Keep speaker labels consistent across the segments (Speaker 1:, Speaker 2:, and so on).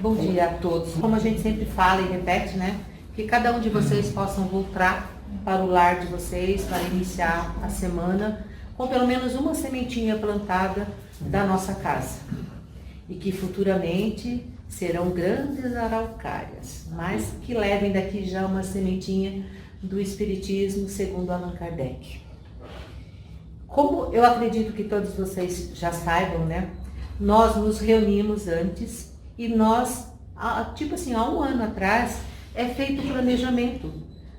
Speaker 1: Bom dia a todos. Como a gente sempre fala e repete, né? Que cada um de vocês possam voltar para o lar de vocês, para iniciar a semana com pelo menos uma sementinha plantada da nossa casa. E que futuramente serão grandes araucárias, mas que levem daqui já uma sementinha do Espiritismo segundo Allan Kardec. Como eu acredito que todos vocês já saibam, né? Nós nos reunimos antes e nós, há um ano atrás, é feito o planejamento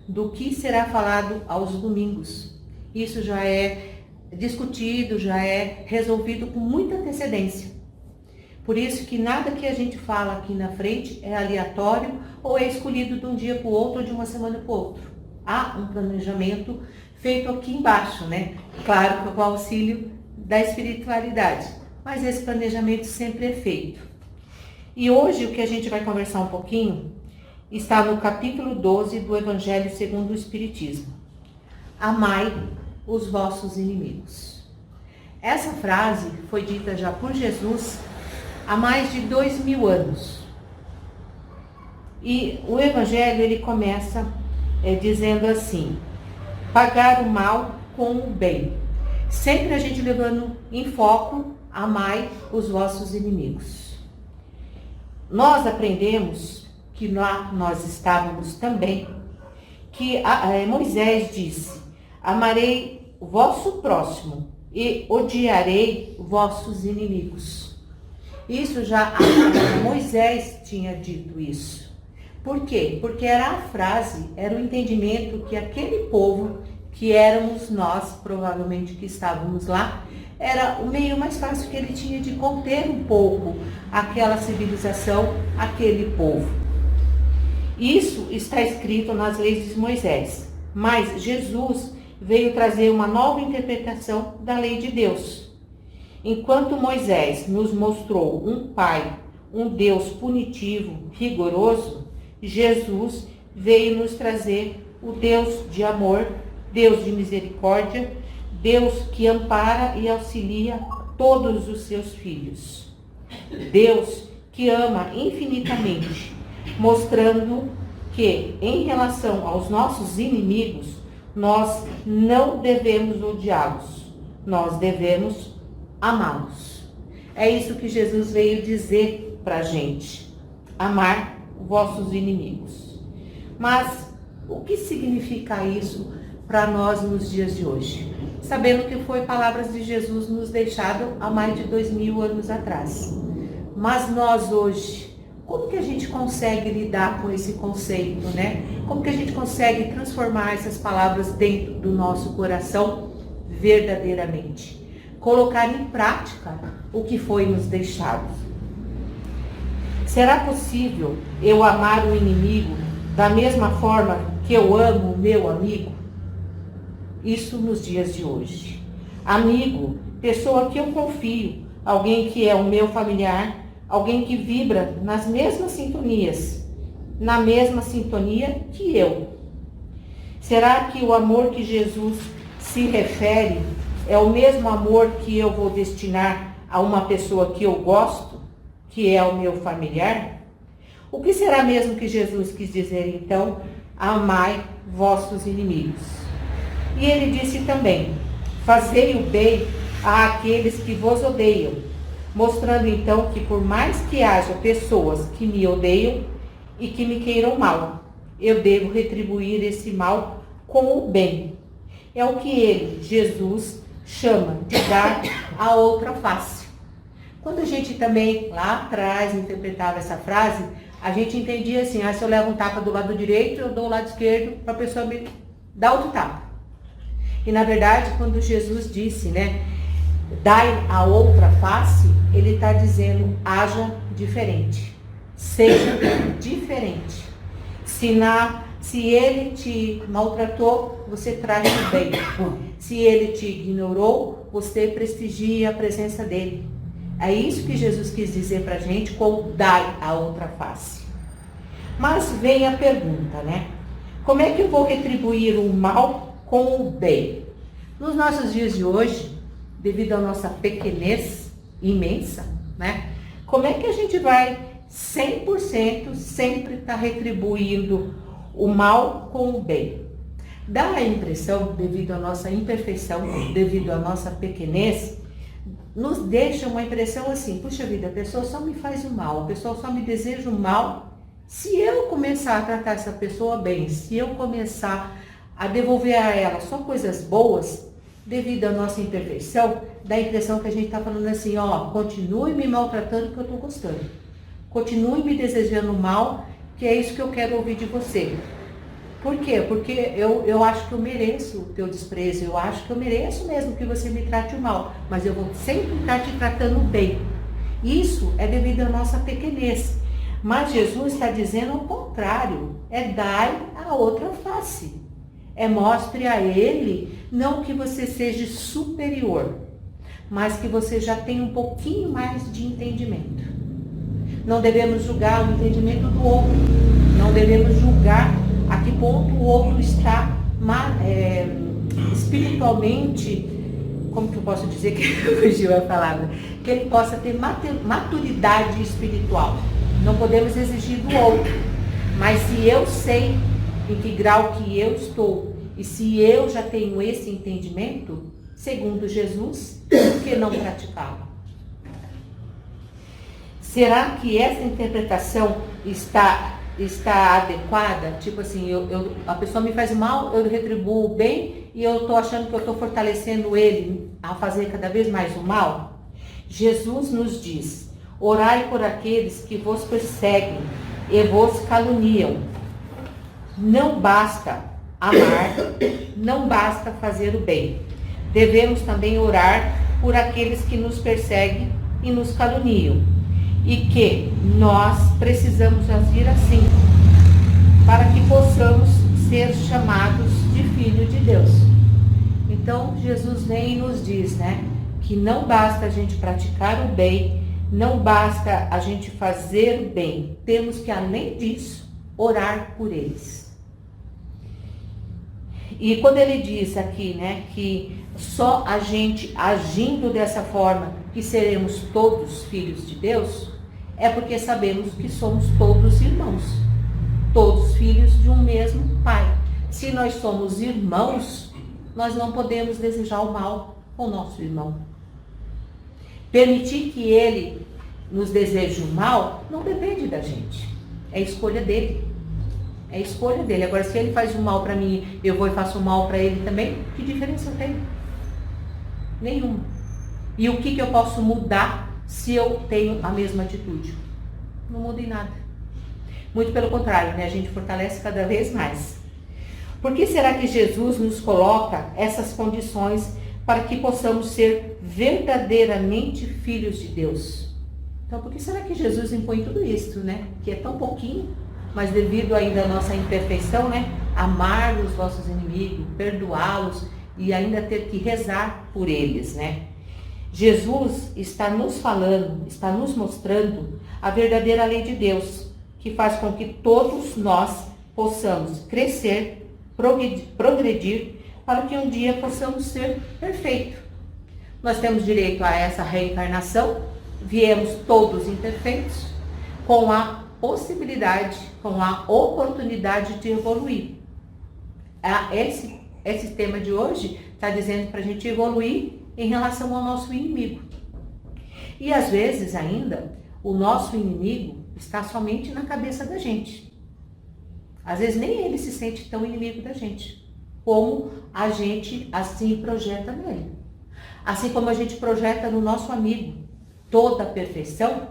Speaker 1: do que será falado aos domingos. Isso já é discutido, já é resolvido com muita antecedência. Por isso que nada que a gente fala aqui na frente é aleatório ou é escolhido de um dia para o outro ou de uma semana para o outro. Há um planejamento feito aqui embaixo, né? Claro, com o auxílio da espiritualidade, mas esse planejamento sempre é feito. E hoje o que a gente vai conversar um pouquinho está no capítulo 12 do Evangelho segundo o Espiritismo. Amai os vossos inimigos. Essa frase foi dita já por Jesus há mais de 2000 anos. E o Evangelho ele começa dizendo assim: pagar o mal com o bem. Sempre a gente levando em foco, amai os vossos inimigos. Nós aprendemos que lá nós estávamos também, que Moisés disse: amarei o vosso próximo e odiarei vossos inimigos. Isso já Moisés tinha dito isso. Por quê? Porque era a frase, era o entendimento que aquele povo, que éramos nós, provavelmente que estávamos lá, era o meio mais fácil que ele tinha de conter um pouco aquela civilização, aquele povo. Isso está escrito nas leis de Moisés, mas Jesus veio trazer uma nova interpretação da lei de Deus. Enquanto Moisés nos mostrou um Pai, um Deus punitivo, rigoroso, Jesus veio nos trazer o Deus de amor, Deus de misericórdia, Deus que ampara e auxilia todos os seus filhos. Deus que ama infinitamente, mostrando que, em relação aos nossos inimigos, nós não devemos odiá-los, nós devemos amá-los. É isso que Jesus veio dizer para a gente: amar vossos inimigos. Mas o que significa isso para nós nos dias de hoje? Sabendo que foi palavras de Jesus nos deixado há mais de 2000 anos atrás. Mas nós hoje, como que a gente consegue lidar com esse conceito, né? Como que a gente consegue transformar essas palavras dentro do nosso coração verdadeiramente? Colocar em prática o que foi nos deixado. Será possível eu amar o inimigo da mesma forma que eu amo o meu amigo? Isso nos dias de hoje. Amigo, pessoa que eu confio, alguém que é o meu familiar, alguém que vibra nas mesmas sintonias, na mesma sintonia que eu. Será que o amor que Jesus se refere é o mesmo amor que eu vou destinar a uma pessoa que eu gosto, que é o meu familiar? O que será mesmo que Jesus quis dizer então? Amai vossos inimigos. E ele disse também: fazei o bem àqueles que vos odeiam, mostrando então que por mais que haja pessoas que me odeiam e que me queiram mal, eu devo retribuir esse mal com o bem. É o que ele, Jesus, chama de dar a outra face. Quando a gente também lá atrás interpretava essa frase, a gente entendia assim: se eu levo um tapa do lado direito, eu dou o lado esquerdo para a pessoa me dar outro tapa. E na verdade, quando Jesus disse, né, dai a outra face, ele está dizendo: haja diferente, seja diferente. Se ele te maltratou, você traz o bem. Se ele te ignorou, você prestigia a presença dele. É isso que Jesus quis dizer para a gente com dai a outra face. Mas vem a pergunta, né? Como é que eu vou retribuir o mal com o bem? Nos nossos dias de hoje, devido à nossa pequenez imensa, né? Como é que a gente vai 100% sempre está retribuindo o mal com o bem. Dá a impressão, devido à nossa imperfeição, devido à nossa pequenez, nos deixa uma impressão assim, puxa vida, a pessoa só me faz o mal, a pessoa só me deseja o mal. Se eu começar a tratar essa pessoa bem, se eu começar a devolver a ela só coisas boas, devido à nossa imperfeição, dá a impressão que a gente está falando assim, ó, continue me maltratando que eu estou gostando. Continue me desejando mal, que é isso que eu quero ouvir de você. Por quê? Porque eu acho que eu mereço o teu desprezo, eu acho que eu mereço mesmo que você me trate mal, mas eu vou sempre estar te tratando bem. Isso é devido à nossa pequenez. Mas Jesus está dizendo ao contrário, é dai a outra face. É mostre a ele, não que você seja superior, mas que você já tenha um pouquinho mais de entendimento. Não devemos julgar o entendimento do outro, não devemos julgar a que ponto o outro está espiritualmente, como que eu posso dizer que fugiu a palavra, que ele possa ter maturidade espiritual. Não podemos exigir do outro, mas se eu sei em que grau que eu estou e se eu já tenho esse entendimento, segundo Jesus, por que não praticá-lo? Será que essa interpretação está adequada? Tipo assim, a pessoa me faz mal, eu retribuo o bem e eu estou achando que eu estou fortalecendo ele a fazer cada vez mais o mal? Jesus nos diz, orai por aqueles que vos perseguem e vos caluniam. Não basta amar, não basta fazer o bem. Devemos também orar por aqueles que nos perseguem e nos caluniam. E que nós precisamos agir assim, para que possamos ser chamados de filho de Deus. Então, Jesus vem e nos diz, né, que não basta a gente praticar o bem, não basta a gente fazer o bem, temos que, além disso, orar por eles. E quando ele diz aqui, né, que só a gente agindo dessa forma que seremos todos filhos de Deus, é porque sabemos que somos todos irmãos, todos filhos de um mesmo Pai. Se nós somos irmãos, nós não podemos desejar o mal ao nosso irmão. Permitir que ele nos deseje o mal não depende da gente, é escolha dele. É escolha dele. Agora, se ele faz o mal para mim, eu vou e faço o mal para ele também, que diferença tem? Nenhuma. E o que eu posso mudar se eu tenho a mesma atitude? Não muda em nada. Muito pelo contrário, né? A gente fortalece cada vez mais. Por que será que Jesus nos coloca essas condições para que possamos ser verdadeiramente filhos de Deus? Então, por que será que Jesus impõe tudo isso, né? Que é tão pouquinho, mas devido ainda à nossa imperfeição, né? Amar os nossos inimigos, perdoá-los e ainda ter que rezar por eles, né? Jesus está nos falando, está nos mostrando a verdadeira lei de Deus, que faz com que todos nós possamos crescer, progredir, para que um dia possamos ser perfeitos. Nós temos direito a essa reencarnação, viemos todos imperfeitos, com a possibilidade, com a oportunidade de evoluir. Esse tema de hoje está dizendo para a gente evoluir em relação ao nosso inimigo. E às vezes ainda, o nosso inimigo está somente na cabeça da gente. Às vezes nem ele se sente tão inimigo da gente, como a gente assim projeta nele. Assim como a gente projeta no nosso amigo toda a perfeição,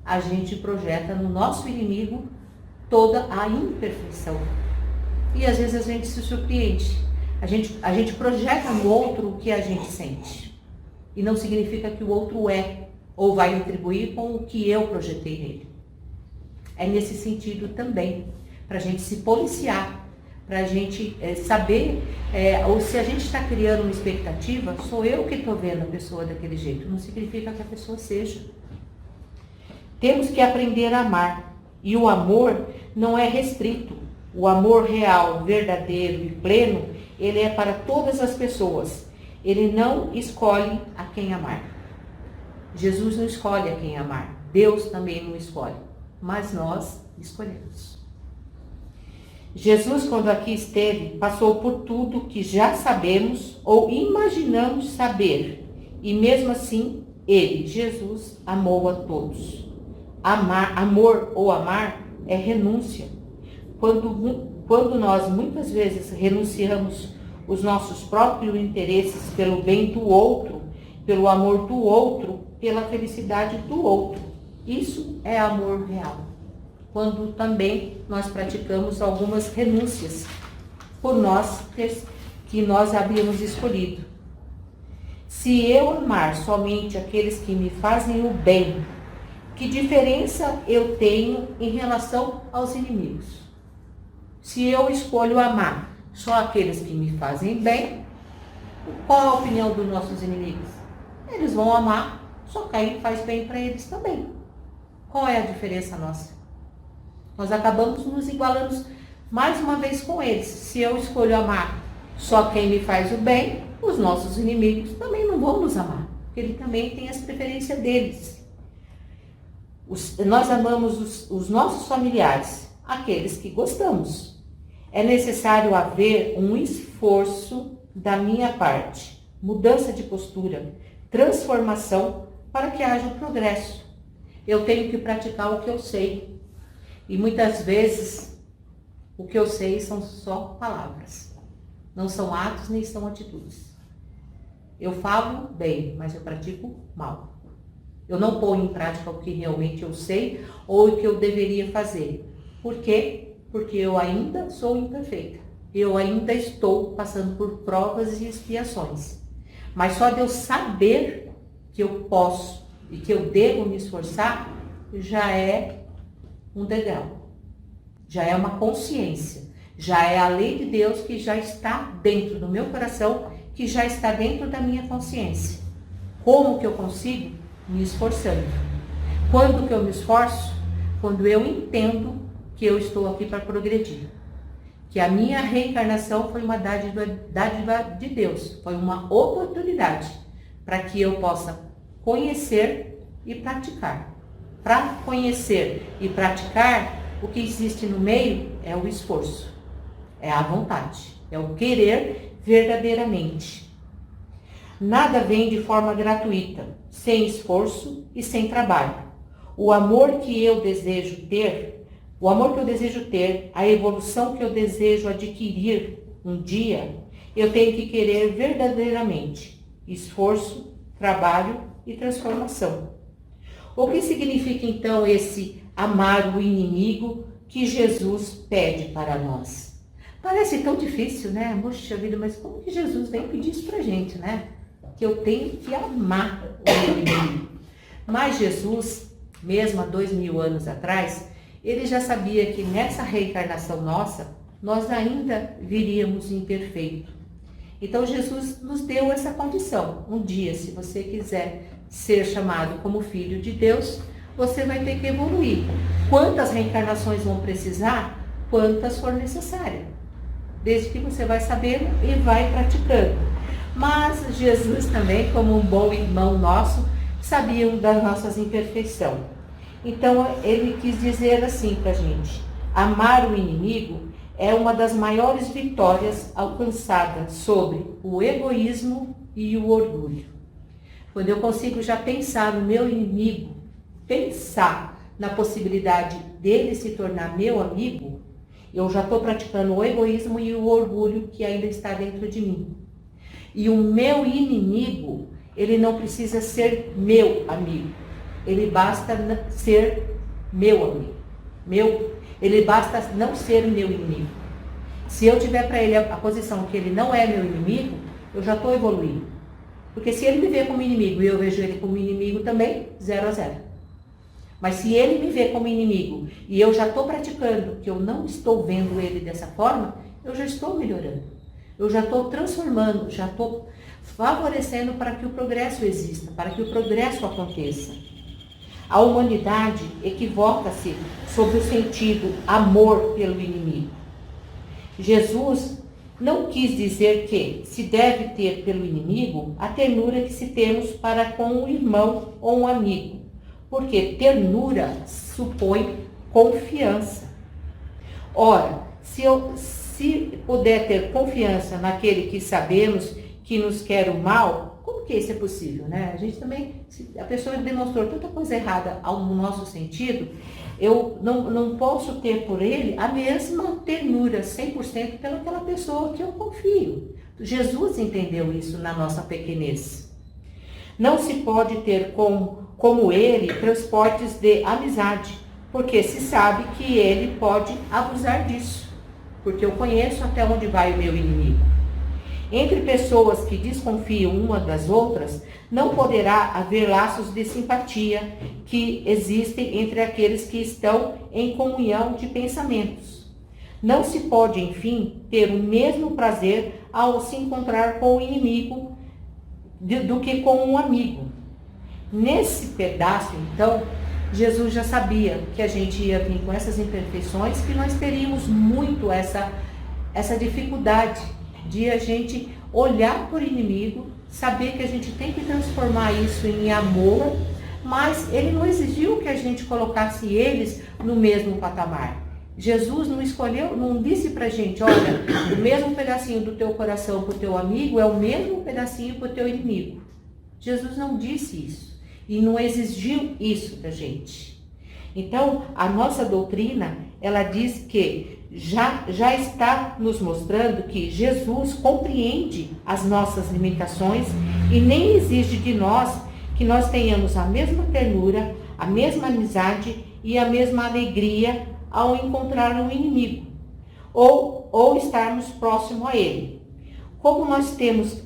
Speaker 1: a gente projeta no nosso inimigo toda a imperfeição. E às vezes a gente se surpreende. A gente projeta no outro o que a gente sente. E não significa que o outro é ou vai retribuir com o que eu projetei nele. É nesse sentido também, para a gente se policiar, para a gente saber, ou se a gente está criando uma expectativa, sou eu que estou vendo a pessoa daquele jeito, não significa que a pessoa seja. Temos que aprender a amar, e o amor não é restrito. O amor real, verdadeiro e pleno, ele é para todas as pessoas. Ele não escolhe a quem amar. Jesus não escolhe a quem amar. Deus também não escolhe. mas nós escolhemos. Jesus, quando aqui esteve, passou por tudo que já sabemos ou imaginamos saber, e mesmo assim, ele, Jesus, amou a todos. Amor ou amar é renúncia. Quando nós muitas vezes renunciamos os nossos próprios interesses pelo bem do outro, pelo amor do outro, pela felicidade do outro, isso é amor real. Quando também nós praticamos algumas renúncias por nós que nós havíamos escolhido. Se eu amar somente aqueles que me fazem o bem, que diferença eu tenho em relação aos inimigos? Se eu escolho amar só aqueles que me fazem bem, qual a opinião dos nossos inimigos? Eles vão amar só quem faz bem para eles também. Qual é a diferença nossa? Nós acabamos nos igualando mais uma vez com eles. Se eu escolho amar só quem me faz o bem, os nossos inimigos também não vão nos amar, porque ele também tem as preferências deles. Nós amamos os nossos familiares, aqueles que gostamos. É necessário haver um esforço da minha parte, mudança de postura, transformação para que haja um progresso. Eu tenho que praticar o que eu sei. E muitas vezes o que eu sei são só palavras. Não são atos nem são atitudes. Eu falo bem, mas eu pratico mal. Eu não ponho em prática o que realmente eu sei ou o que eu deveria fazer. Por quê? Porque eu ainda sou imperfeita. Eu ainda estou passando por provas e expiações. Mas só de eu saber que eu posso e que eu devo me esforçar, já é um degrau. Já é uma consciência. Já é a lei de Deus que já está dentro do meu coração, que já está dentro da minha consciência. Como que eu consigo? Me esforçando. Quando que eu me esforço? Quando eu entendo que eu estou aqui para progredir. Que a minha reencarnação foi uma dádiva de Deus. Foi uma oportunidade para que eu possa conhecer e praticar. Para conhecer e praticar, o que existe no meio é o esforço. É a vontade. É o querer verdadeiramente. Nada vem de forma gratuita, sem esforço e sem trabalho. O amor que eu desejo ter, a evolução que eu desejo adquirir um dia, eu tenho que querer verdadeiramente. Esforço, trabalho e transformação. O que significa então esse amar o inimigo que Jesus pede para nós? Parece tão difícil, né? Poxa vida, mas como que Jesus vem pedir isso pra gente, né? Que eu tenho que amar o meu inimigo. Mas Jesus, mesmo há 2000 anos atrás, ele já sabia que nessa reencarnação nossa, nós ainda viríamos imperfeito. Então Jesus nos deu essa condição. Um dia, se você quiser ser chamado como filho de Deus, você vai ter que evoluir. Quantas reencarnações vão precisar? Quantas for necessária. Desde que você vai sabendo e vai praticando. Mas Jesus também, como um bom irmão nosso, sabia das nossas imperfeições. Então ele quis dizer assim para a gente: amar o inimigo é uma das maiores vitórias alcançadas sobre o egoísmo e o orgulho. Quando eu consigo já pensar no meu inimigo, pensar na possibilidade dele se tornar meu amigo, eu já estou praticando o egoísmo e o orgulho que ainda está dentro de mim. E o meu inimigo, ele não precisa ser meu amigo. Ele basta ser meu amigo. Ele basta não ser meu inimigo. Se eu tiver para ele a posição que ele não é meu inimigo, eu já estou evoluindo. Porque se ele me vê como inimigo e eu vejo ele como inimigo também, 0 a 0. Mas se ele me vê como inimigo e eu já estou praticando, que eu não estou vendo ele dessa forma, eu já estou melhorando. Eu já estou transformando, já estou favorecendo para que o progresso exista, para que o progresso aconteça. A humanidade equivoca-se sobre o sentido amor pelo inimigo. Jesus não quis dizer que se deve ter pelo inimigo a ternura que se temos para com um irmão ou um amigo, porque ternura supõe confiança. Ora, se puder ter confiança naquele que sabemos que nos quer o mal, como que isso é possível, né? A gente também, a pessoa demonstrou tanta coisa errada no nosso sentido, eu não posso ter por ele a mesma ternura 100% pelaquela pessoa que eu confio. Jesus entendeu isso na nossa pequenez. Não se pode ter como ele transportes de amizade, porque se sabe que ele pode abusar disso, porque eu conheço até onde vai o meu inimigo. Entre pessoas que desconfiam uma das outras, não poderá haver laços de simpatia que existem entre aqueles que estão em comunhão de pensamentos. Não se pode, enfim, ter o mesmo prazer ao se encontrar com o inimigo do que com um amigo. Nesse pedaço, então, Jesus já sabia que a gente ia vir com essas imperfeições, que nós teríamos muito essa dificuldade de a gente olhar para o inimigo, saber que a gente tem que transformar isso em amor, mas ele não exigiu que a gente colocasse eles no mesmo patamar. Jesus não escolheu, não disse pra gente, olha, o mesmo pedacinho do teu coração pro teu amigo é o mesmo pedacinho pro teu inimigo. Jesus não disse isso e não exigiu isso da gente. Então, a nossa doutrina, ela diz que já está nos mostrando que Jesus compreende as nossas limitações e nem exige de nós que nós tenhamos a mesma ternura, a mesma amizade e a mesma alegria ao encontrar um inimigo, ou estarmos próximo a ele. Como nós temos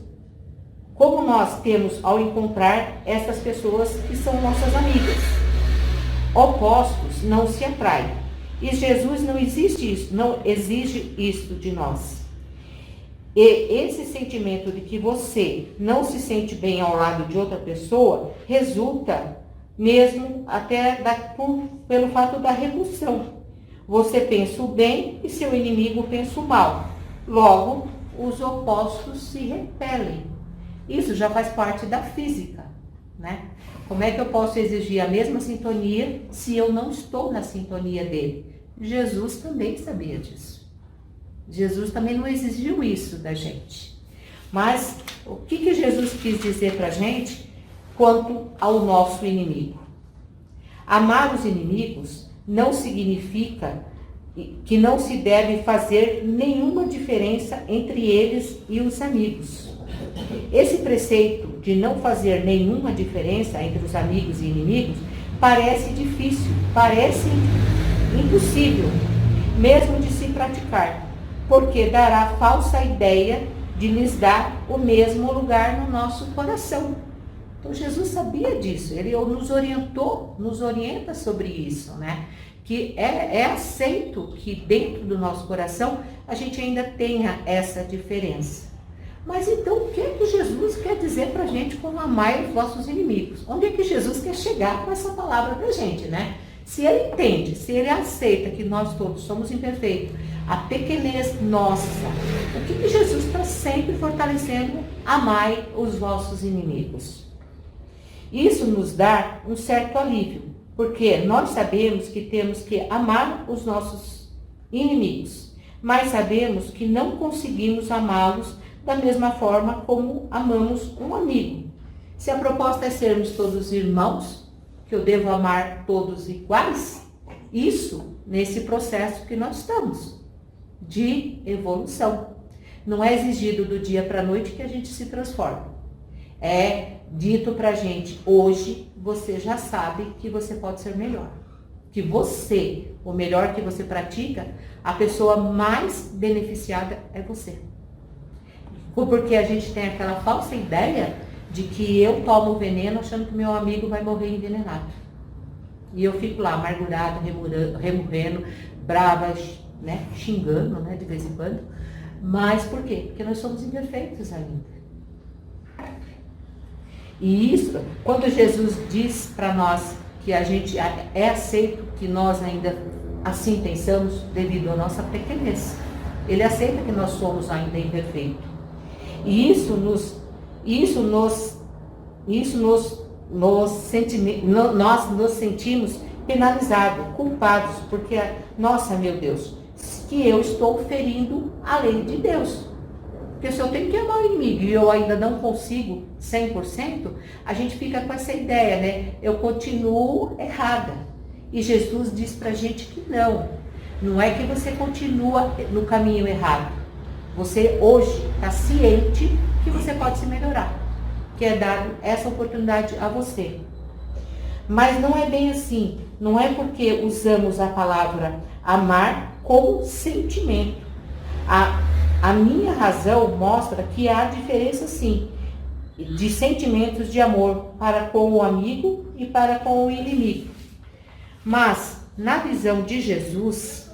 Speaker 1: ao encontrar essas pessoas que são nossas amigas. Opostos não se atraem. E Jesus não exige isso de nós. E esse sentimento de que você não se sente bem ao lado de outra pessoa resulta mesmo até pelo fato da repulsão. Você pensa o bem e seu inimigo pensa o mal. Logo, os opostos se repelem. Isso já faz parte da física, né? Como é que eu posso exigir a mesma sintonia se eu não estou na sintonia dele? Jesus também sabia disso. Jesus também não exigiu isso da gente. Mas o que Jesus quis dizer pra gente quanto ao nosso inimigo? Amar os inimigos não significa que não se deve fazer nenhuma diferença entre eles e os amigos. Esse preceito de não fazer nenhuma diferença entre os amigos e inimigos parece difícil, parece impossível, mesmo de se praticar, porque dará falsa ideia de lhes dar o mesmo lugar no nosso coração. Então Jesus sabia disso, ele nos orienta sobre isso, né? Que é aceito que dentro do nosso coração a gente ainda tenha essa diferença. Mas então o que é que Jesus quer dizer pra gente com amar os vossos inimigos? Onde é que Jesus quer chegar com essa palavra pra gente, né? Se ele entende, se ele aceita que nós todos somos imperfeitos, a pequenez nossa, o que Jesus está sempre fortalecendo? Amai os vossos inimigos. Isso nos dá um certo alívio, porque nós sabemos que temos que amar os nossos inimigos, mas sabemos que não conseguimos amá-los da mesma forma como amamos um amigo. Se a proposta é sermos todos irmãos, que eu devo amar todos iguais, isso nesse processo que nós estamos, de evolução. Não é exigido do dia para a noite que a gente se transforma. É dito pra gente, hoje você já sabe que você pode ser melhor. Que você, o melhor que você pratica, a pessoa mais beneficiada é você. Porque a gente tem aquela falsa ideia de que eu tomo veneno achando que meu amigo vai morrer envenenado. E eu fico lá amargurada, remurrendo, brava, né, xingando, né, de vez em quando. Mas por quê? Porque nós somos imperfeitos ainda. E isso, quando Jesus diz para nós que a gente é aceito, que nós ainda assim pensamos devido à nossa pequenez. Ele aceita que nós somos ainda imperfeitos. E nós nos sentimos penalizados, culpados, porque, nossa, meu Deus, que eu estou ferindo a lei de Deus. Porque se eu tenho que amar o inimigo e eu ainda não consigo 100%, a gente fica com essa ideia, né? Eu continuo errada. E Jesus diz pra gente que não. Não é que você continua no caminho errado. Você hoje está ciente que você pode se melhorar. Que é dado essa oportunidade a você. Mas não é bem assim. Não é porque usamos a palavra amar como sentimento. A minha razão mostra que há diferença sim, de sentimentos de amor para com o amigo e para com o inimigo. Mas, na visão de Jesus,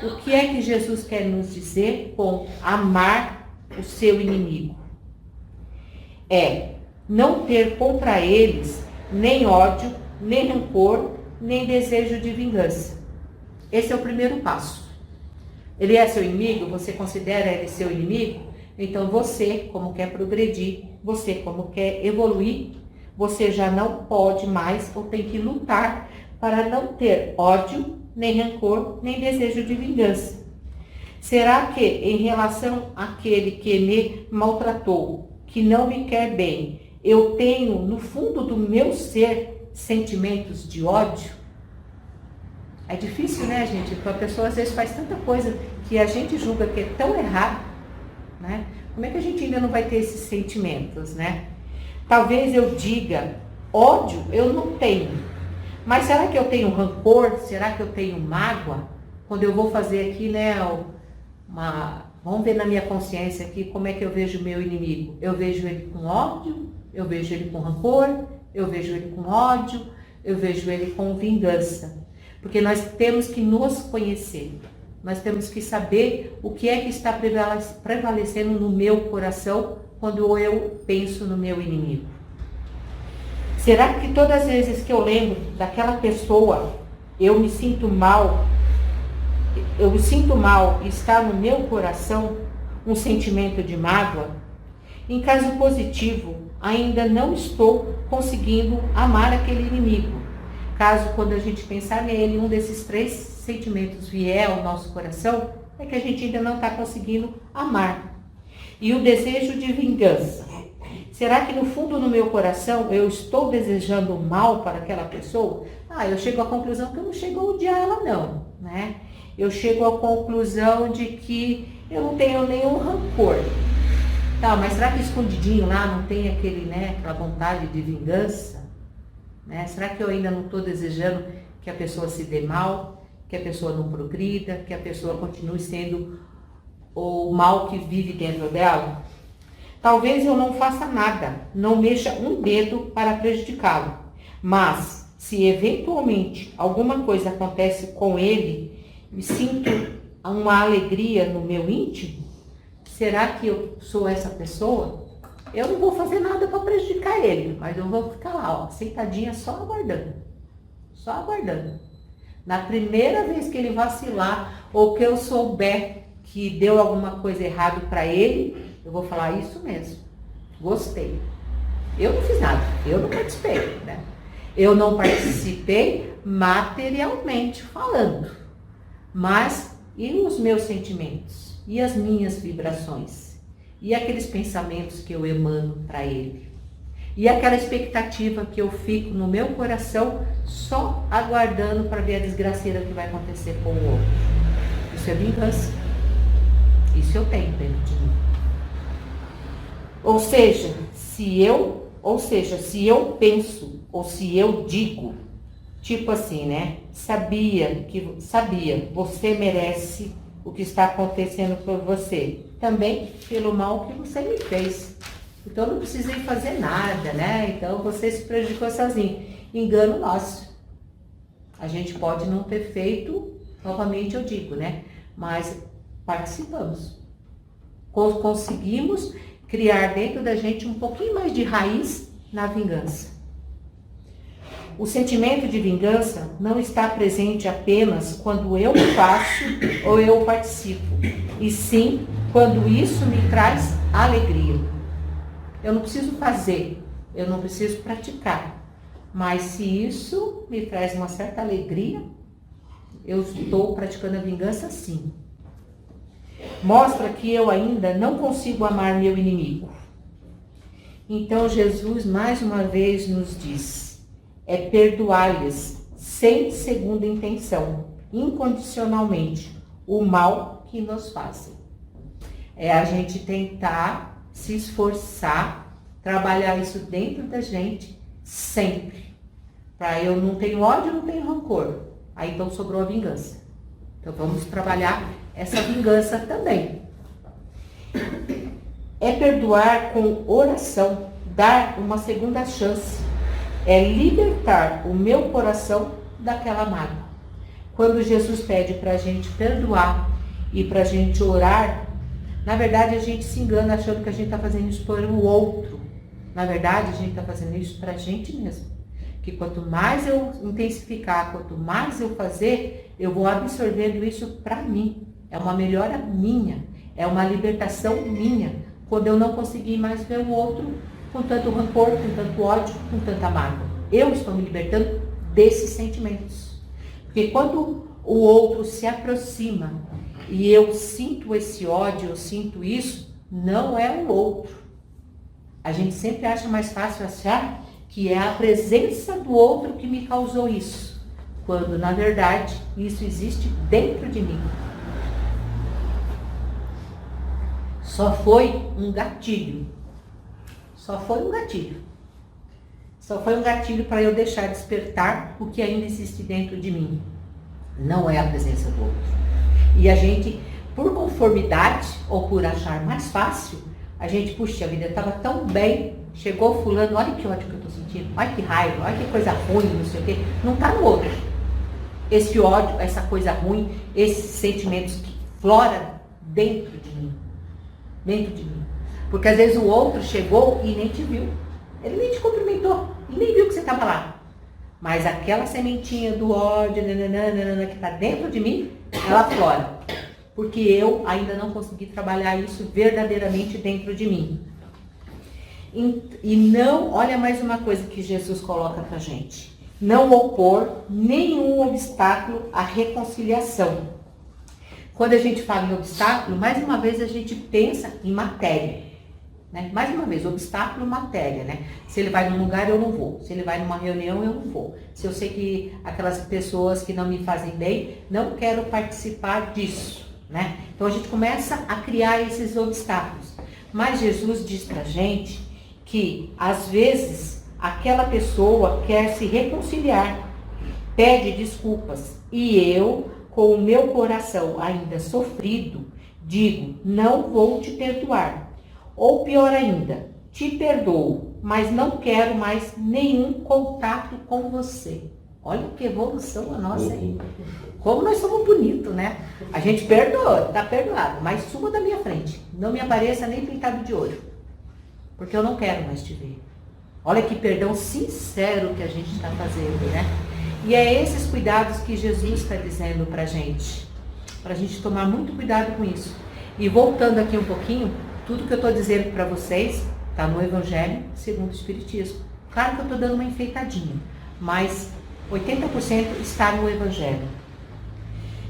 Speaker 1: o que é que Jesus quer nos dizer com amar o seu inimigo? É não ter contra eles nem ódio, nem rancor, nem desejo de vingança. Esse é o primeiro passo. Ele é seu inimigo? Você considera ele seu inimigo? Então você, como quer progredir, você como quer evoluir, você já não pode mais ou tem que lutar para não ter ódio, nem rancor, nem desejo de vingança. Será que em relação àquele que me maltratou, que não me quer bem, eu tenho no fundo do meu ser sentimentos de ódio? É difícil, né, gente? Porque a pessoa às vezes faz tanta coisa que a gente julga que é tão errado, né? Como é que a gente ainda não vai ter esses sentimentos, né? Talvez eu diga, ódio eu não tenho. Mas será que eu tenho rancor? Será que eu tenho mágoa? Quando eu vou fazer aqui, né, vamos ver na minha consciência aqui como é que eu vejo o meu inimigo. Eu vejo ele com ódio, eu vejo ele com rancor, eu vejo ele com ódio, eu vejo ele com vingança. Porque nós temos que nos conhecer. Nós temos que saber o que é que está prevalecendo no meu coração quando eu penso no meu inimigo. Será que todas as vezes que eu lembro daquela pessoa, eu me sinto mal e está no meu coração um sentimento de mágoa? Em caso positivo, ainda não estou conseguindo amar aquele inimigo. Caso, quando a gente pensar nele, um desses 3 sentimentos vier ao nosso coração, é que a gente ainda não está conseguindo amar. E o desejo de vingança. Será que no fundo do meu coração eu estou desejando mal para aquela pessoa? Eu chego à conclusão que eu não chego a odiar ela não, né? Eu chego à conclusão de que eu não tenho nenhum rancor. Tá, mas será que escondidinho lá não tem aquela vontade de vingança? Né? Será que eu ainda não estou desejando que a pessoa se dê mal, que a pessoa não progrida, que a pessoa continue sendo o mal que vive dentro dela? Talvez eu não faça nada, não mexa um dedo para prejudicá-lo, mas se eventualmente alguma coisa acontece com ele e sinto uma alegria no meu íntimo, será que eu sou essa pessoa? Eu não vou fazer nada para prejudicar ele, mas eu vou ficar lá, sentadinha, só aguardando. Só aguardando. Na primeira vez que ele vacilar, ou que eu souber que deu alguma coisa errada para ele, eu vou falar isso mesmo. Gostei. Eu não fiz nada, eu não participei, né? Eu não participei materialmente falando. Mas e os meus sentimentos? E as minhas vibrações? E aqueles pensamentos que eu emano para ele? E aquela expectativa que eu fico no meu coração só aguardando para ver a desgraceira que vai acontecer com o outro? Isso é vingança. Isso eu tenho dentro de mim. Ou seja, se eu penso ou se eu digo, tipo assim, né? Sabia, você merece o que está acontecendo por você. Também pelo mal que você me fez. Então eu não precisei fazer nada, né? Então você se prejudicou sozinho. Engano nosso. A gente pode não ter feito, novamente eu digo, né? Mas participamos. Conseguimos criar dentro da gente um pouquinho mais de raiz na vingança. O sentimento de vingança não está presente apenas quando eu faço ou eu participo, e sim quando isso me traz alegria. Eu não preciso fazer, eu não preciso praticar, Mas se isso me traz uma certa alegria, eu estou praticando a vingança sim. Mostra que eu ainda não consigo amar meu inimigo. Então Jesus mais uma vez nos diz, é perdoar-lhes sem segunda intenção, incondicionalmente, o mal que nos fazem. É a gente tentar se esforçar, trabalhar isso dentro da gente sempre. Para eu não tenho ódio, não tenho rancor. Aí então sobrou a vingança. Então vamos trabalhar essa vingança também. É perdoar com oração, dar uma segunda chance. É libertar o meu coração daquela mágoa. Quando Jesus pede para a gente perdoar e para a gente orar, na verdade a gente se engana achando que a gente está fazendo isso por o outro. Na verdade a gente está fazendo isso para a gente mesmo. Que quanto mais eu intensificar, quanto mais eu fazer, eu vou absorvendo isso para mim. É uma melhora minha, é uma libertação minha, quando eu não conseguir mais ver o outro com tanto rancor, com tanto ódio, com tanta mágoa. Eu estou me libertando desses sentimentos. Porque quando o outro se aproxima e eu sinto esse ódio, eu sinto isso, não é o outro. A gente sempre acha mais fácil achar que é a presença do outro que me causou isso, quando na verdade isso existe dentro de mim. Só foi um gatilho. Só foi um gatilho. Só foi um gatilho para eu deixar despertar o que ainda existe dentro de mim. Não é a presença do outro. E a gente, por conformidade ou por achar mais fácil, a gente, puxa, a vida estava tão bem, chegou fulano, olha que ódio que eu estou sentindo, olha que raiva, olha que coisa ruim, não sei o quê. Não está no outro. Esse ódio, essa coisa ruim, esses sentimentos que floram dentro de mim. Dentro de mim. Porque às vezes o outro chegou e nem te viu. Ele nem te cumprimentou. E nem viu que você estava lá. Mas aquela sementinha do ódio, nananana, que está dentro de mim, ela flora. Porque eu ainda não consegui trabalhar isso verdadeiramente dentro de mim. E não, olha mais uma coisa que Jesus coloca pra gente. Não opor nenhum obstáculo à reconciliação. Quando a gente fala em obstáculo, mais uma vez a gente pensa em matéria. Né? Mais uma vez, obstáculo, matéria. Né? Se ele vai num lugar, eu não vou. Se ele vai numa reunião, eu não vou. Se eu sei que aquelas pessoas que não me fazem bem, não quero participar disso. Né? Então a gente começa a criar esses obstáculos. Mas Jesus diz pra gente que, às vezes, aquela pessoa quer se reconciliar, pede desculpas, e eu, com o meu coração ainda sofrido, digo, não vou te perdoar. Ou pior ainda, te perdoo, mas não quero mais nenhum contato com você. Olha que evolução a nossa aí. Como nós somos bonitos, né? A gente perdoa, tá perdoado, mas suma da minha frente. Não me apareça nem pintado de ouro, porque eu não quero mais te ver. Olha que perdão sincero que a gente está fazendo, né? E é esses cuidados que Jesus está dizendo pra gente tomar muito cuidado com isso. E voltando aqui um pouquinho, tudo que eu estou dizendo para vocês está no Evangelho segundo o Espiritismo. Claro que eu estou dando uma enfeitadinha, mas 80% está no Evangelho.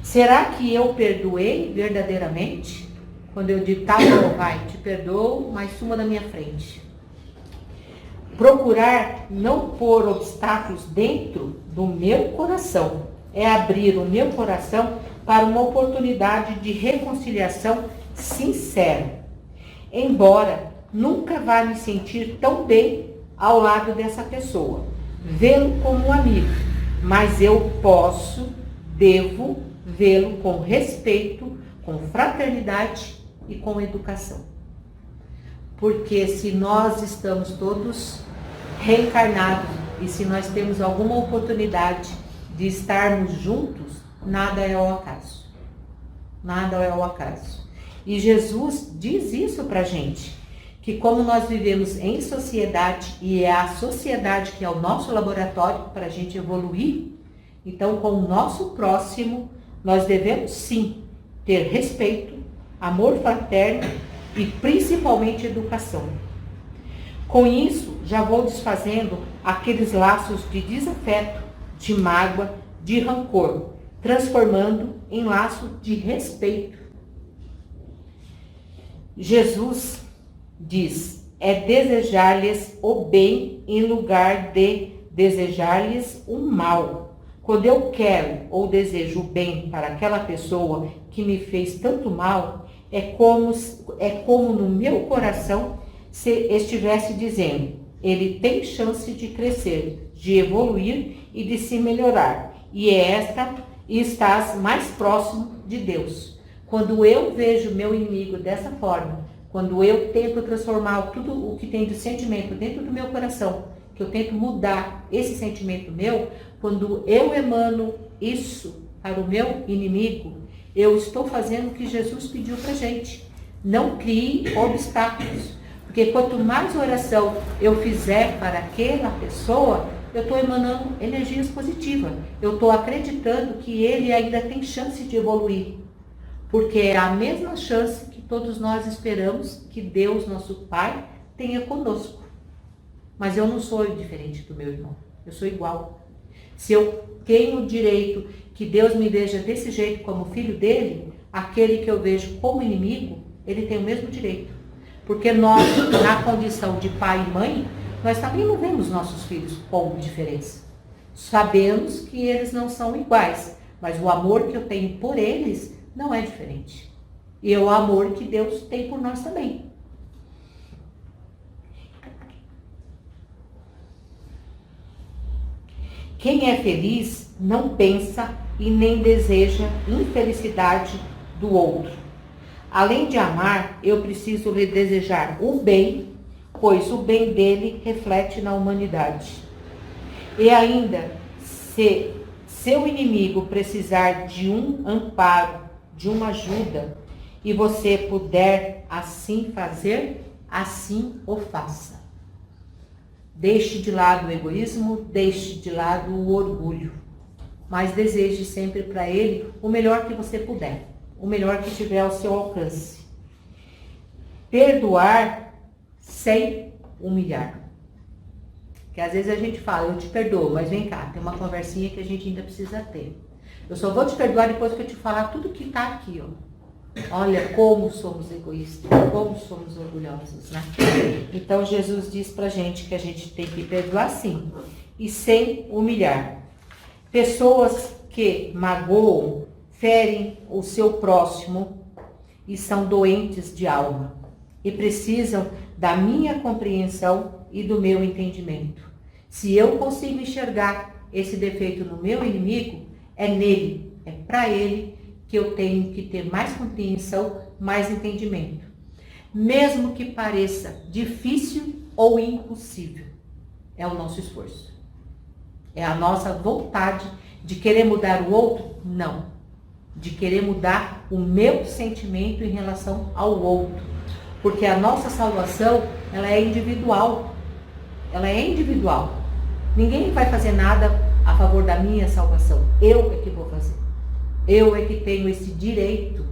Speaker 1: Será que eu perdoei verdadeiramente? Quando eu digo, tá bom, vai, te perdoo, mas suma da minha frente. Procurar não pôr obstáculos dentro do meu coração. É abrir o meu coração para uma oportunidade de reconciliação sincera. Embora nunca vá me sentir tão bem ao lado dessa pessoa, vê-lo como um amigo, mas eu devo vê-lo com respeito, com fraternidade e com educação. Porque se nós estamos todos reencarnados e se nós temos alguma oportunidade de estarmos juntos, nada é ao acaso. Nada é ao acaso. E Jesus diz isso pra gente, que como nós vivemos em sociedade, e é a sociedade que é o nosso laboratório para a gente evoluir, então com o nosso próximo, nós devemos sim ter respeito, amor fraterno e principalmente educação. Com isso, já vou desfazendo aqueles laços de desafeto, de mágoa, de rancor, transformando em laço de respeito. Jesus diz, é desejar-lhes o bem em lugar de desejar-lhes o mal. Quando eu quero ou desejo o bem para aquela pessoa que me fez tanto mal, é como no meu coração se estivesse dizendo, ele tem chance de crescer, de evoluir e de se melhorar. E estás mais próximo de Deus. Quando eu vejo meu inimigo dessa forma, quando eu tento transformar tudo o que tem de sentimento dentro do meu coração, que eu tento mudar esse sentimento meu, quando eu emano isso para o meu inimigo, eu estou fazendo o que Jesus pediu para a gente. Não crie obstáculos. Porque quanto mais oração eu fizer para aquela pessoa, eu estou emanando energias positivas. Eu estou acreditando que ele ainda tem chance de evoluir. Porque é a mesma chance que todos nós esperamos que Deus, nosso Pai, tenha conosco. Mas eu não sou diferente do meu irmão. Eu sou igual. Se eu tenho o direito que Deus me veja desse jeito como filho dele, aquele que eu vejo como inimigo, ele tem o mesmo direito. Porque nós, na condição de pai e mãe, nós também não vemos nossos filhos com diferença. Sabemos que eles não são iguais, mas o amor que eu tenho por eles não é diferente. E é o amor que Deus tem por nós também. Quem é feliz não pensa e nem deseja infelicidade do outro. Além de amar, eu preciso lhe desejar o bem, pois o bem dele reflete na humanidade. E ainda, se seu inimigo precisar de um amparo, de uma ajuda, e você puder assim fazer, assim o faça. Deixe de lado o egoísmo, deixe de lado o orgulho, mas deseje sempre para ele o melhor que você puder, o melhor que tiver ao seu alcance. Perdoar sem humilhar. Porque às vezes a gente fala, eu te perdoo, mas vem cá, tem uma conversinha que a gente ainda precisa ter. Eu só vou te perdoar depois que eu te falar tudo que está aqui, ó. Olha como somos egoístas, como somos orgulhosos, né? Então Jesus diz pra gente que a gente tem que perdoar sim, e sem humilhar. Pessoas que magoam, ferem o seu próximo e são doentes de alma e precisam da minha compreensão e do meu entendimento. Se eu consigo enxergar esse defeito no meu inimigo, é nele, é para ele que eu tenho que ter mais compreensão, mais entendimento. Mesmo que pareça difícil ou impossível, é o nosso esforço. É a nossa vontade de querer mudar o outro? Não. De querer mudar o meu sentimento em relação ao outro. Porque a nossa salvação, ela é individual. Ela é individual. Ninguém vai fazer nada a favor da minha salvação. Eu é que vou fazer. Eu é que tenho esse direito.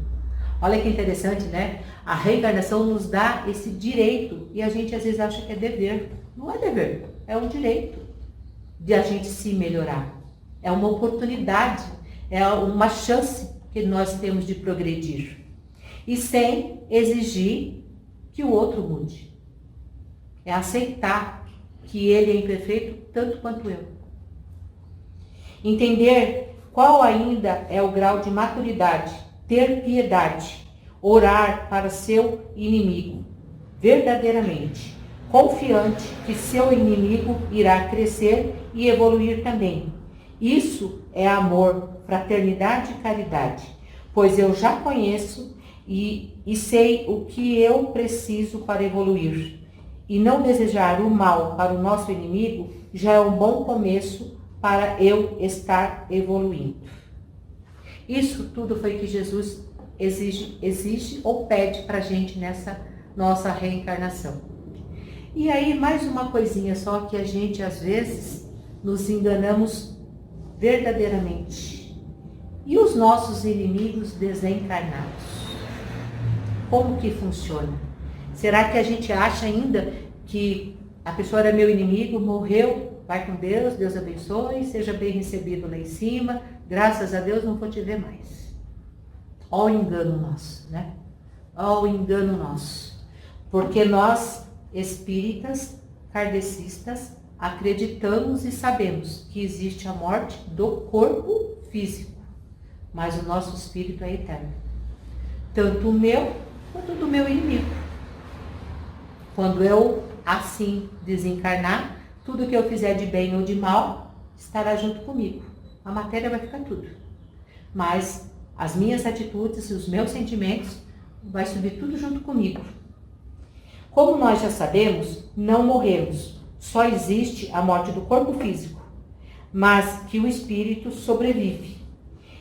Speaker 1: Olha que interessante, né? A reencarnação nos dá esse direito. E a gente às vezes acha que é dever. Não é dever, é um direito de a gente se melhorar. É uma oportunidade, é uma chance que nós temos de progredir. E sem exigir que o outro mude. É aceitar que ele é imperfeito tanto quanto eu. Entender qual ainda é o grau de maturidade, ter piedade, orar para seu inimigo, verdadeiramente, confiante que seu inimigo irá crescer e evoluir também. Isso é amor, fraternidade e caridade, pois eu já conheço e sei o que eu preciso para evoluir. E não desejar o mal para o nosso inimigo já é um bom começo para eu estar evoluindo. Isso tudo foi que Jesus exige ou pede para a gente nessa nossa reencarnação. E aí, mais uma coisinha só que a gente, às vezes, nos enganamos verdadeiramente. E os nossos inimigos desencarnados? Como que funciona? Será que a gente acha ainda que a pessoa era meu inimigo, morreu, vai com Deus, Deus abençoe, seja bem recebido lá em cima, graças a Deus não vou te ver mais. Ó o engano nosso, né? Ó o engano nosso. Porque nós, espíritas, kardecistas, acreditamos e sabemos que existe a morte do corpo físico, mas o nosso espírito é eterno. Tanto o meu, quanto do meu inimigo. Quando eu, assim, desencarnar, tudo que eu fizer de bem ou de mal, estará junto comigo. A matéria vai ficar tudo. Mas as minhas atitudes e os meus sentimentos vai subir tudo junto comigo. Como nós já sabemos, não morremos. Só existe a morte do corpo físico, mas que o espírito sobrevive.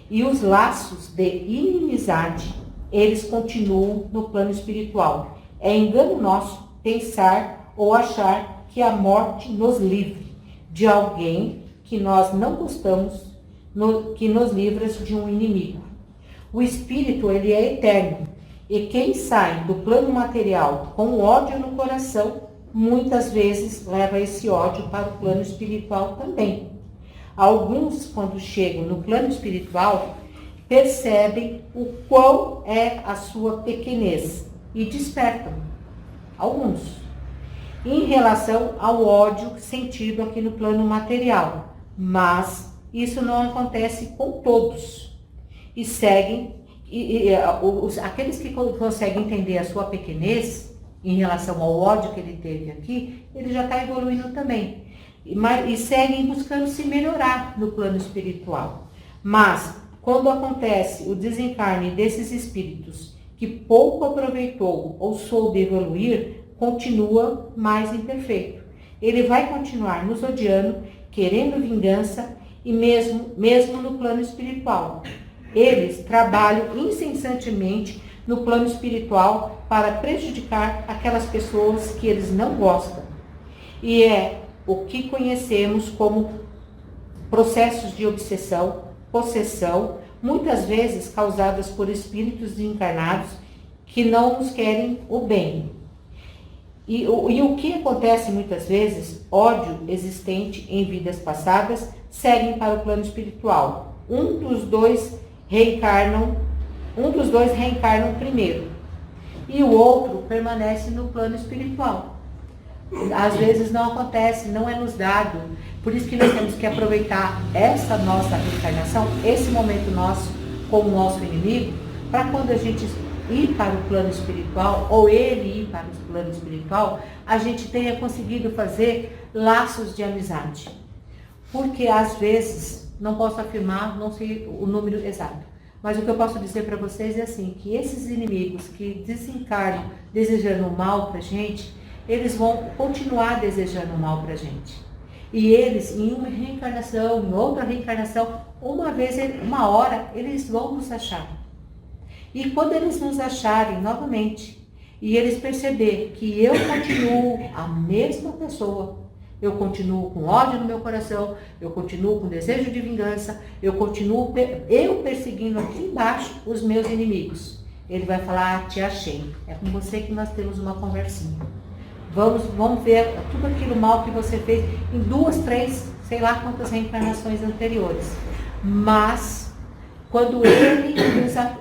Speaker 1: E os laços de inimizade, eles continuam no plano espiritual. É engano nosso pensar ou achar que a morte nos livre de alguém que nós não gostamos, que nos livra de um inimigo. O espírito, ele é eterno, e quem sai do plano material com ódio no coração, muitas vezes leva esse ódio para o plano espiritual também. Alguns, quando chegam no plano espiritual, percebem o quão é a sua pequenez e despertam. Alguns. Em relação ao ódio sentido aqui no plano material. Mas isso não acontece com todos. E seguem, aqueles que conseguem entender a sua pequenez, em relação ao ódio que ele teve aqui, ele já está evoluindo também. E seguem buscando se melhorar no plano espiritual. Mas, quando acontece o desencarne desses espíritos que pouco aproveitou ou soube evoluir, continua mais imperfeito. Ele vai continuar nos odiando, querendo vingança, e mesmo no plano espiritual. Eles trabalham incessantemente no plano espiritual para prejudicar aquelas pessoas que eles não gostam. E é o que conhecemos como processos de obsessão, possessão, muitas vezes causadas por espíritos desencarnados que não nos querem o bem. E o que acontece muitas vezes, ódio existente em vidas passadas, seguem para o plano espiritual. Um dos dois reencarnam primeiro e o outro permanece no plano espiritual. Às vezes não acontece, não é nos dado. Por isso que nós temos que aproveitar essa nossa reencarnação, esse momento nosso com o nosso inimigo, para quando a gente ir para o plano espiritual, ou ele ir para o plano espiritual, a gente tenha conseguido fazer laços de amizade. Porque às vezes, não posso afirmar, não sei o número exato, mas o que eu posso dizer para vocês é assim, que esses inimigos que desencarnam desejando o mal para a gente, eles vão continuar desejando o mal para a gente. E eles, em uma reencarnação, em outra reencarnação, uma hora, eles vão nos achar. E quando eles nos acharem novamente, e eles perceberem que eu continuo a mesma pessoa, eu continuo com ódio no meu coração, eu continuo com desejo de vingança, eu continuo perseguindo aqui embaixo os meus inimigos. Ele vai falar, te achei. É com você que nós temos uma conversinha. Vamos ver tudo aquilo mal que você fez em 2, 3, sei lá quantas reencarnações anteriores. Mas, quando ele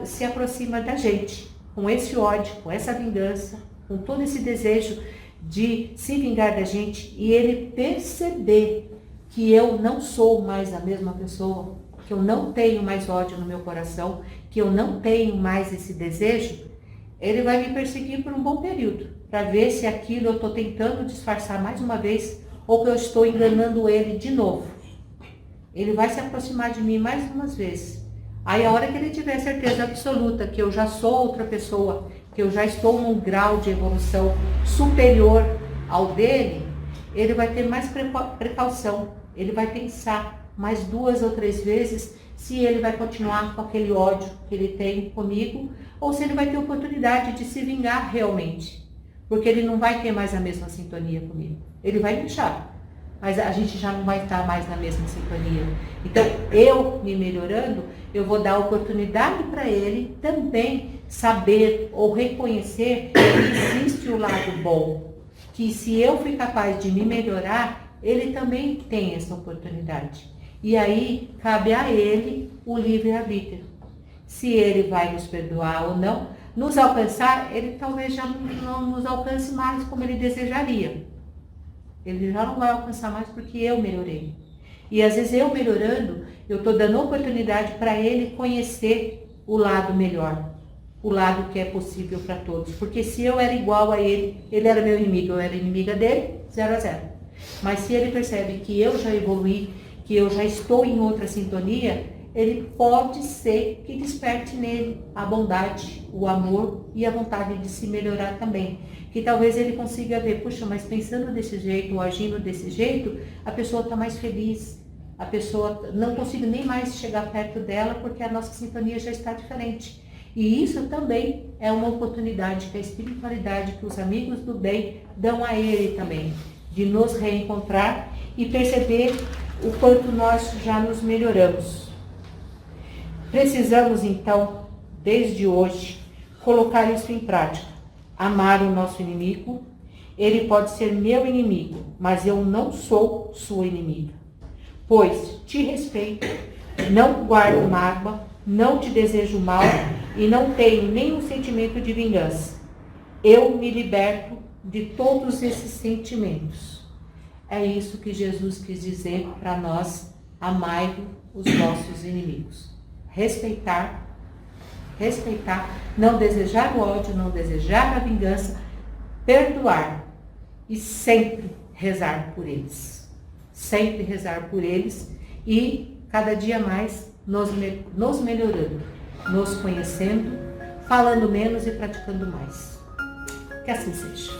Speaker 1: se aproxima da gente, com esse ódio, com essa vingança, com todo esse desejo de se vingar da gente, e ele perceber que eu não sou mais a mesma pessoa, que eu não tenho mais ódio no meu coração, que eu não tenho mais esse desejo, ele vai me perseguir por um bom período, para ver se aquilo eu estou tentando disfarçar mais uma vez, ou que eu estou enganando ele de novo. Ele vai se aproximar de mim mais umas vezes. Aí a hora que ele tiver certeza absoluta que eu já sou outra pessoa, que eu já estou num grau de evolução superior ao dele, ele vai ter mais precaução. Ele vai pensar mais 2 ou 3 vezes se ele vai continuar com aquele ódio que ele tem comigo, ou se ele vai ter oportunidade de se vingar realmente. Porque ele não vai ter mais a mesma sintonia comigo. Ele vai me deixar, mas a gente já não vai estar mais na mesma sintonia. Então, eu me melhorando, eu vou dar oportunidade para ele também saber ou reconhecer que existe o lado bom. que se eu fui capaz de me melhorar, ele também tem essa oportunidade. E aí cabe a ele o livre-arbítrio. Se ele vai nos perdoar ou não, nos alcançar, ele talvez já não nos alcance mais como ele desejaria. Ele já não vai alcançar mais porque eu melhorei. E às vezes eu melhorando, eu estou dando oportunidade para ele conhecer o lado melhor, o lado que é possível para todos. Porque se eu era igual a ele, ele era meu inimigo, eu era inimiga dele, 0-0. Mas se ele percebe que eu já evoluí, que eu já estou em outra sintonia, ele pode ser que desperte nele a bondade, o amor e a vontade de se melhorar também. Que talvez ele consiga ver, puxa, mas pensando desse jeito ou agindo desse jeito, a pessoa está mais feliz. A pessoa não consigo nem mais chegar perto dela porque a nossa sintonia já está diferente. E isso também é uma oportunidade que a espiritualidade, que os amigos do bem dão a ele também, de nos reencontrar e perceber o quanto nós já nos melhoramos. Precisamos, então, desde hoje, colocar isso em prática. Amar o nosso inimigo. Ele pode ser meu inimigo, mas eu não sou sua inimiga. Pois te respeito, não guardo mágoa, não te desejo mal e não tenho nenhum sentimento de vingança. Eu me liberto de todos esses sentimentos. É isso que Jesus quis dizer para nós: amai os nossos inimigos. Respeitar, não desejar o ódio, não desejar a vingança, perdoar e sempre rezar por eles. Sempre rezar por eles e cada dia mais nos melhorando, nos conhecendo, falando menos e praticando mais. Que assim seja.